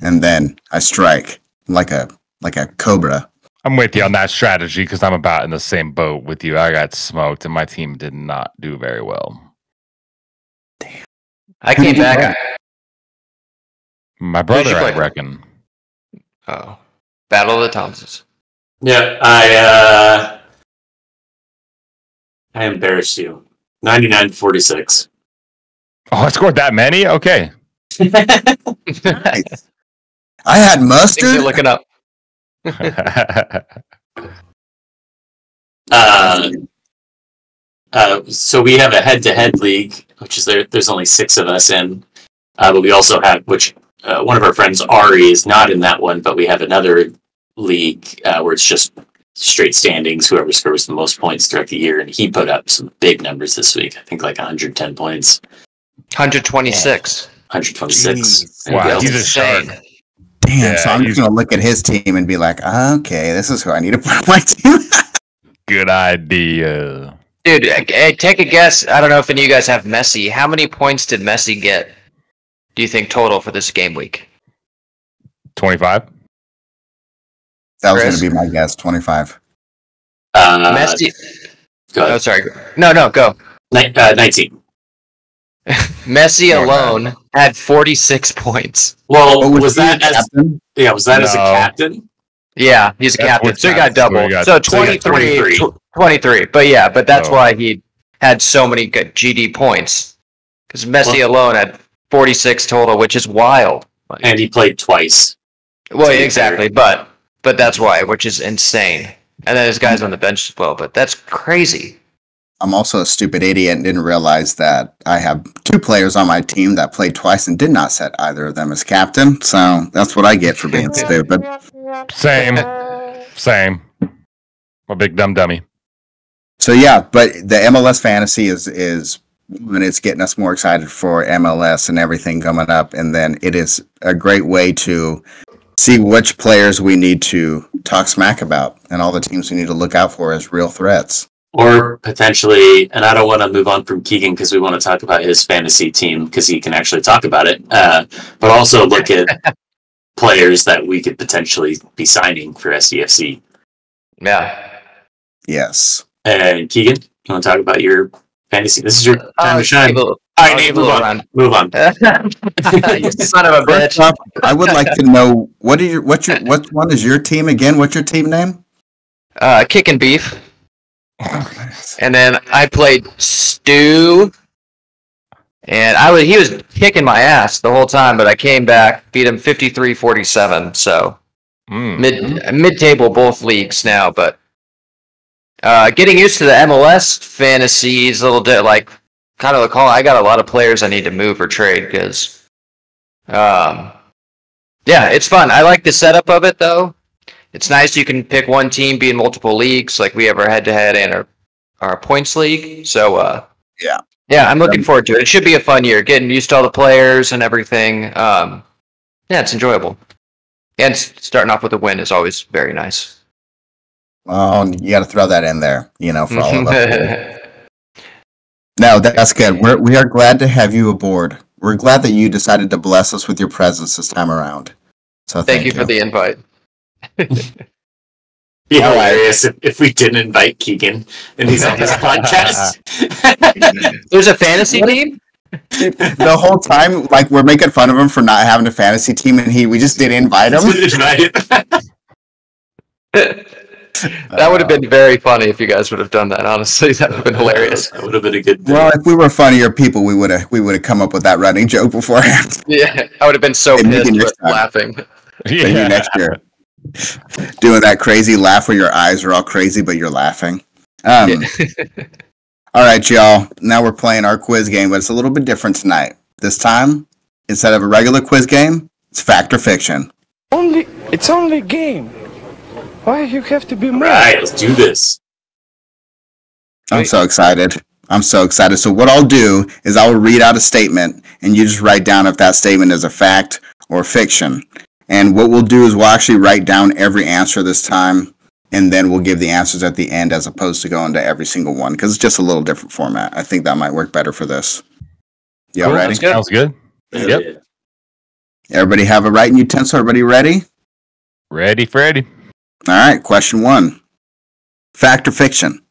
and then I strike like a cobra. I'm with you on that strategy because I'm about in the same boat with you. I got smoked and my team did not do very well. Damn. I came back. My brother, I reckon. Oh. Battle of the Thompsons. Yeah, I embarrassed you. 99-46. Oh, I scored that many? Okay. Nice. I had mustard. Things you're looking up. So we have a head-to-head league, which is there's only 6 of us in, but we also have one of our friends, Ari, is not in that one, but we have another league where it's just straight standings, whoever scores the most points throughout the year, and he put up some big numbers this week. I think like 110 points. 126. 126. Wow, he's a shark. Damn, so I'm just going to look at his team and be like, okay, this is who I need to put on my team. Good idea. Dude, take a guess. I don't know if any of you guys have Messi. How many points did Messi get, do you think, total for this game week? 25? That was going to be my guess, 25. Messi. Go ahead. Oh, sorry. No, go. 19. Messi alone had 46 points. Well, was that as a captain? Yeah, he's a captain, so he got double. So 23. 23. But that's why he had so many good GD points. Because Messi alone had 46 total, which is wild. And he played twice. Well, exactly, but that's why, which is insane. And then there's guys on the bench as well, but that's crazy. I'm also a stupid idiot and didn't realize that I have 2 players on my team that played twice and did not set either of them as captain. So that's what I get for being stupid. Same. A big dummy. So yeah, but the MLS fantasy is when it's getting us more excited for MLS and everything coming up, and then it is a great way to see which players we need to talk smack about and all the teams we need to look out for as real threats. Or potentially, and I don't want to move on from Keegan because we want to talk about his fantasy team because he can actually talk about it, but also look at players that we could potentially be signing for SDFC. Yeah. Yes. And Keegan, you want to talk about your fantasy? This is your time to shine. All right, move on. You son of a bitch. Off, I would like to know what one is your team again? What's your team name? Kicking Beef. And then I played Stu, and he was kicking my ass the whole time, but I came back, beat him 53-47. So mid-table both leagues now, but getting used to the MLS fantasy is a little bit like kind of a call. I got a lot of players I need to move or trade because, it's fun. I like the setup of it though. It's nice you can pick one team, be in multiple leagues, like we have our head-to-head and our points league. So, I'm looking forward to it. It should be a fun year, getting used to all the players and everything. It's enjoyable. And starting off with a win is always very nice. Oh, you got to throw that in there, for all of us. No, that's good. We are glad to have you aboard. We're glad that you decided to bless us with your presence this time around. So thank you for the invite. Be hilarious if we didn't invite Keegan and he's on this podcast. There's a fantasy team? The whole time, like, we're making fun of him for not having a fantasy team, and we just didn't invite him. That would have been very funny if you guys would have done that. Honestly, that would have been hilarious. That would have been a good thing. Well, if we were funnier people, we would have come up with that running joke beforehand. Yeah, I would have been so pissed with laughing. Maybe next year. Doing that crazy laugh where your eyes are all crazy, but you're laughing. All right, y'all. Now we're playing our quiz game, but it's a little bit different tonight. This time, instead of a regular quiz game, it's fact or fiction. It's only a game. Why you have to be mad? Right, let's do this. I'm so excited. So what I'll do is I'll read out a statement, and you just write down if that statement is a fact or fiction. And what we'll do is we'll actually write down every answer this time, and then we'll give the answers at the end as opposed to going to every single one, because it's just a little different format. I think that might work better for this. Y'all ready? Sounds good. Yep. Everybody have a writing utensil? Everybody ready? Ready, Freddy. All right, question 1. Fact or fiction?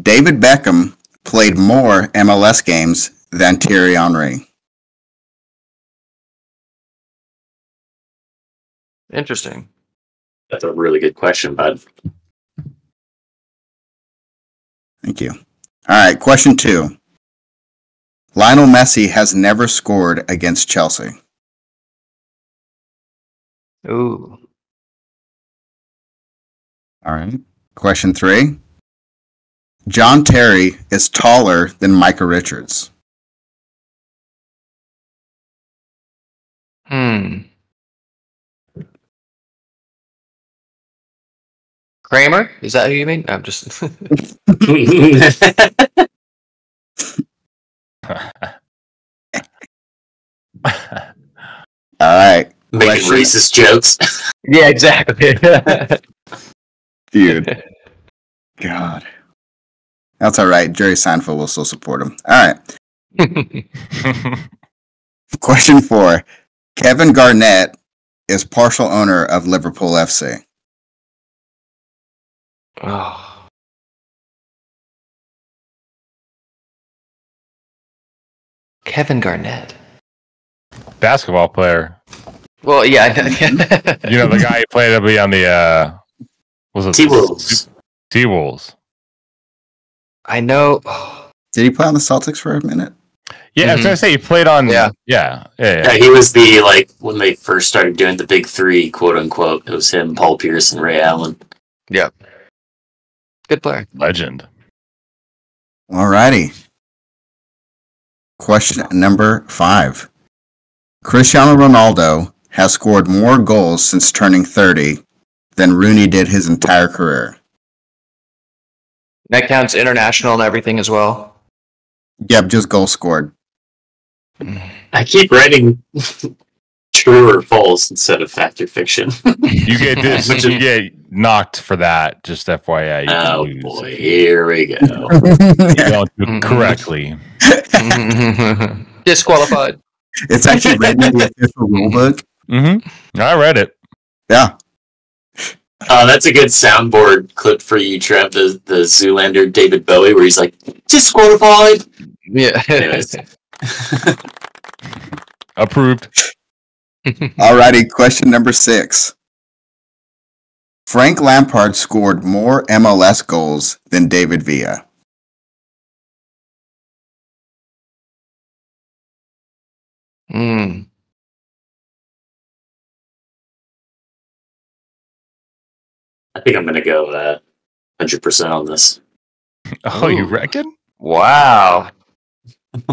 David Beckham played more MLS games than Thierry Henry. Interesting. That's a really good question, bud. Thank you. All right, question 2. Lionel Messi has never scored against Chelsea. Ooh. All right. Question 3. John Terry is taller than Micah Richards. Kramer? Is that who you mean? I'm just. All right. Making racist jokes. Yeah, exactly. Dude. God. That's all right. Jerry Seinfeld will still support him. All right. Question 4. Kevin Garnett is partial owner of Liverpool FC. Oh. Kevin Garnett. Basketball player. Well, yeah. You know, the guy who played to be on the was it T-Wolves. T-Wolves. I know. Did he play on the Celtics for a minute? Yeah, I was gonna say he played on. Yeah. Yeah. He was the when they first started doing the big three, quote unquote. It was him, Paul Pierce, and Ray Allen. Yeah. Good player. Legend. All righty. Question number 5. Cristiano Ronaldo has scored more goals since turning 30 than Rooney did his entire career. That counts international and everything as well. Yep, just goals scored. I keep writing true or false instead of fact or fiction. You get this. You get knocked for that. Just FYI. You can Oh lose boy, if here we go. you don't do it correctly. Disqualified. It's actually written in the official rulebook. Mm-hmm. I read it. Yeah. That's a good soundboard clip for you, Trev. The Zoolander David Bowie, where he's like, disqualified. Yeah. Anyways. Approved. Alrighty, question number 6. Frank Lampard scored more MLS goals than David Villa. I think I'm going to go 100% on this. Oh, you reckon? Wow.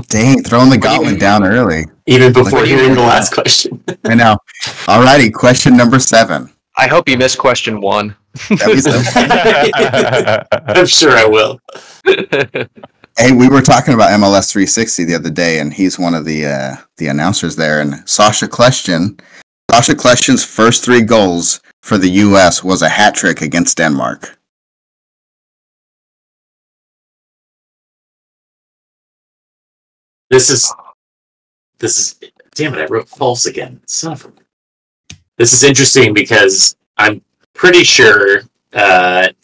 Dang, throwing the gauntlet down early. Even before hearing the last question. I know. Alrighty, question number 7. I hope you missed question 1. I'm sure I will. Hey, we were talking about MLS 360 the other day, and he's one of the announcers there. And Sasha Kleshten's first 3 goals for the U.S. was a hat trick against Denmark. This is damn it, I wrote false again. Son of a... This is interesting because I'm pretty sure it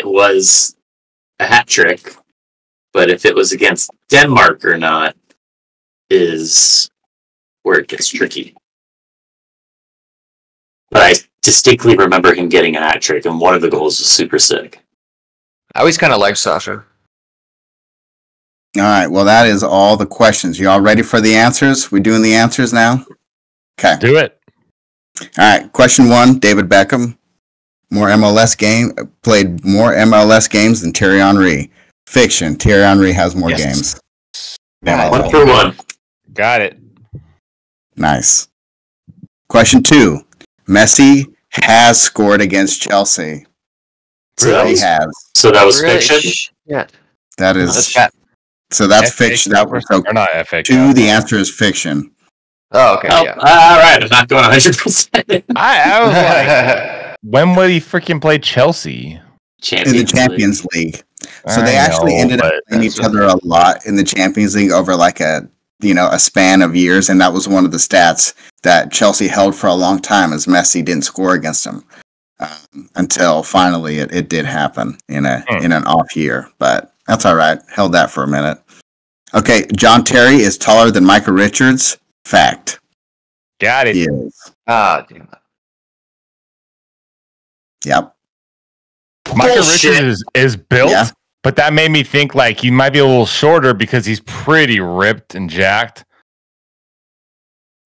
was a hat trick, but if it was against Denmark or not is where it gets tricky. But I distinctly remember him getting a hat trick, and one of the goals was super sick. I always kind of liked Sasha. All right, well, that is all the questions. You all ready for the answers? We doing the answers now? Okay. Do it. All right, question 1, David Beckham. Played more MLS games than Thierry Henry. Fiction, Thierry Henry has more games. Yeah, 1 for 1. Got it. Nice. Question 2, Messi has scored against Chelsea. So He has. So that was Really? fiction? Yeah. That is. That's fat. So that's FA fiction. That was so. Or not FA. 2, the answer is fiction. Oh, okay. Oh, Yeah. all right, I'm not going 100%. I was like, when would he freaking play Chelsea? In the Champions League. So they I actually know, ended up but playing each other a lot in the Champions League over like a span of years, and that was one of the stats that Chelsea held for a long time, as Messi didn't score against them until finally it did happen in an off year. But that's all right. Held that for a minute. Okay, John Terry is taller than Micah Richards. Fact. Got it. He is. Ah, damn it. Yep. Micah Bullshit. Richards is built, Yeah. but that made me think like he might be a little shorter because he's pretty ripped and jacked.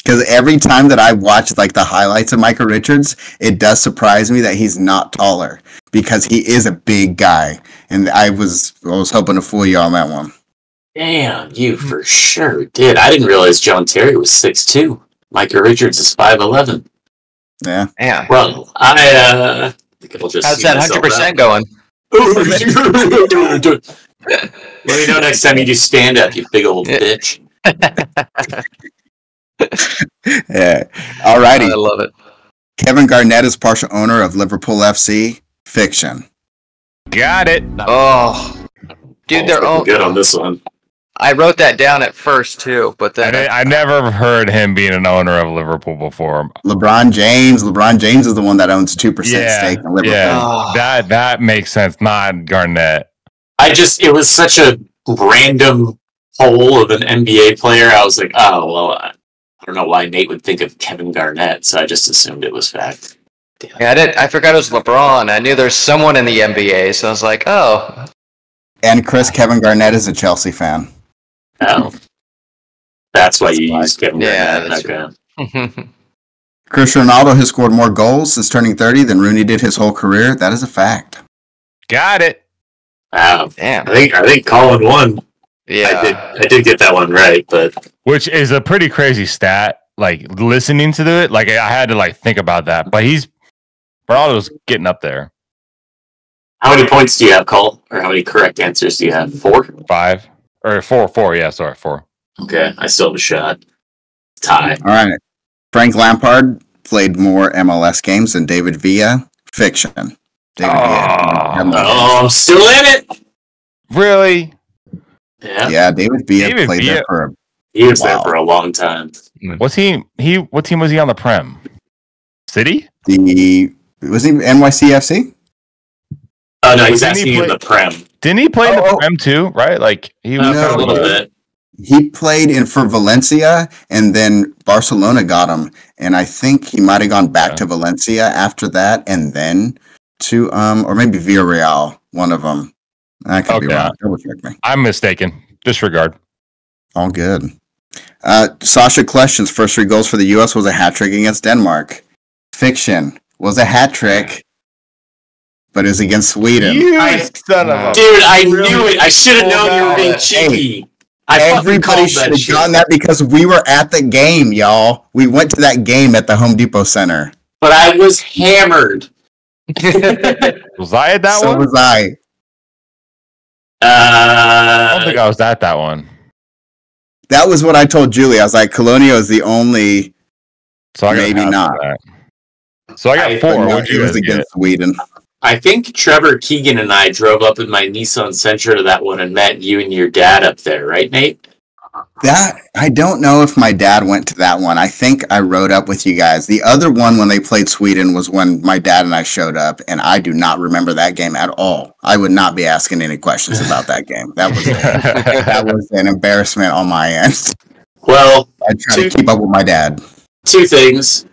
Because every time that I watch like the highlights of Michael Richards, it does surprise me that he's not taller because he is a big guy. And I was hoping to fool you on that one. Damn, you for sure did. I didn't realize John Terry was 6'2". Michael Richards is 5'11". Yeah. Yeah. Well, I think it'll just. How's that 100% going? Let me know next time you do stand up, you big old bitch. Yeah. Alrighty. I love it. Kevin Garnett is partial owner of Liverpool FC. Fiction. Got it. Oh, dude, they're all good on this one. I wrote that down at first too, but then I never heard him being an owner of Liverpool before. LeBron James is the one that owns 2% stake in Liverpool. Yeah, Oh. that makes sense. Not Garnett. It was such a random poll of an NBA player. I was like, oh, well, I don't know why Nate would think of Kevin Garnett, so I just assumed it was fact. Damn. Yeah, I forgot it was LeBron. I knew there's someone in the NBA, so I was like, oh. And Chris, Kevin Garnett is a Chelsea fan. Oh. That's why you used Kevin Yeah, Garnett. that's Okay. Cristiano Ronaldo has scored more goals since turning 30 than Rooney did his whole career. That is a fact. Got it. Wow. Damn. I think Colin won. Yeah. I did get that one right, but Which is a pretty crazy stat. Like listening to it, like I had to like think about that. But Ronaldo's getting up there. how many points do you have, Cole? Or how many correct answers do you have? 4? 5 or 4. Yeah, sorry, 4. Okay, I still have a shot. Tie. All right. Frank Lampard played more MLS games than David Villa. Fiction. David Villa. Oh, I'm still in it. Really? Yeah. Yeah, David Villa David played Villa. there for. He was there for a long time. Was he? What team was he on the Prem? City? Was he NYCFC? Oh no, he's Didn't he asking you play- the Prem. Didn't he play in the Prem too? Right? Like he was No. kind A of little bit. He played for Valencia, and then Barcelona got him, and I think he might have gone back to Valencia after that, and then to or maybe Villarreal, one of them. I could be wrong. Double check me. I'm mistaken. Disregard. All good. Sasha Klesh's first 3 goals for the U.S. was a hat trick against Denmark. Fiction was a hat trick, but it was against Sweden. You son of a Dude, I knew it. I should have known you were being Hey, cheeky. I fucking Everybody called should that have shit. gotten that because we were at the game, y'all. We went to that game at the Home Depot Center. But I was hammered. Was I at that So one? was I. I don't think I was at that one. That was what I told Julie. I was like, Colonio is the only. So I got Maybe half of not. that. So I got 4. No, What'd it you was guys get? against Sweden. I think Trevor, Keegan, and I drove up in my Nissan Sentra to that one and met you and your dad up there, right, Nate? That I don't know if my dad went to that one. I think I rode up with you guys. The other one when they played Sweden was when my dad and I showed up, and I do not remember that game at all. I would not be asking any questions about that game. That was an embarrassment on my end. Well, I try to keep up with my dad. 2 things.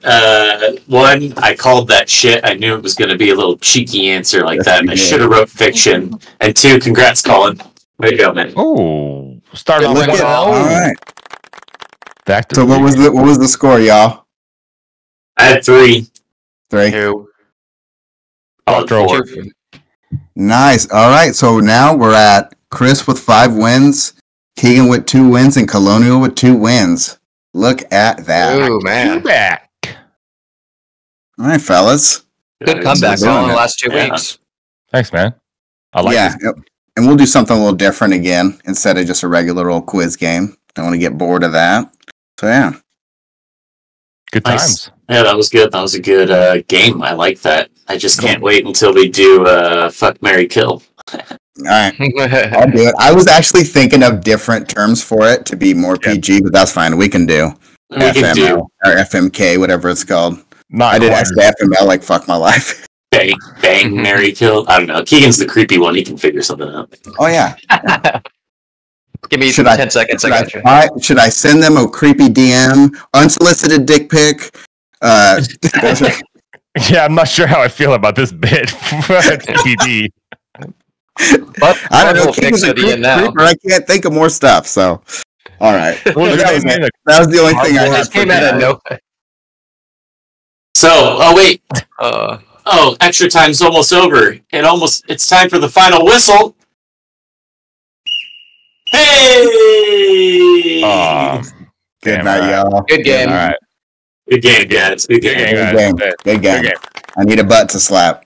One, I called that shit. I knew it was going to be a little cheeky answer like Yes, that. you I did. should have wrote fiction. And 2, congrats, Colin. Way to go, man. Oh, start off Look with at, all right. back to So what was the score, y'all? I had 3. 3. 2. Oh, 4. Nice. All right. So now we're at Chris with 5 wins, Keegan with 2 wins, and Colonial with 2 wins. Look at that. Ooh, man. back. All right, fellas. Good comeback doing on the it. last 2 Yeah. weeks. Thanks, man. I like Yeah. it. And we'll do something a little different again instead of just a regular old quiz game. Don't want to get bored of that. So, yeah. Good Nice. times. Yeah, that was good. That was a good game. I like that. I just can't wait until we do Fuck, Marry, Kill. All right. I'll do it. I was actually thinking of different terms for it to be more PG, but that's fine. We can do We can do or FMK, whatever it's called. Not I did quite. SDFML like fuck my life. Bang, Marry, Kill. I don't know. Keegan's the creepy one. He can figure something out. Oh, yeah. Give me Should 10 seconds. I got you. Should I send them a creepy DM, unsolicited dick pic? Yeah, I'm not sure how I feel about this bit. TBD. But I don't know. we'll fix Keegan's a it Ian now. creeper. I can't think of more stuff. So All right. Well, that was the only thing I had. Came out of nowhere. So, wait. Extra time's almost over. It's time for the final whistle. Hey! Good night, y'all. Good game. All right. Good game, guys. Good game. Good game. I need a butt to slap.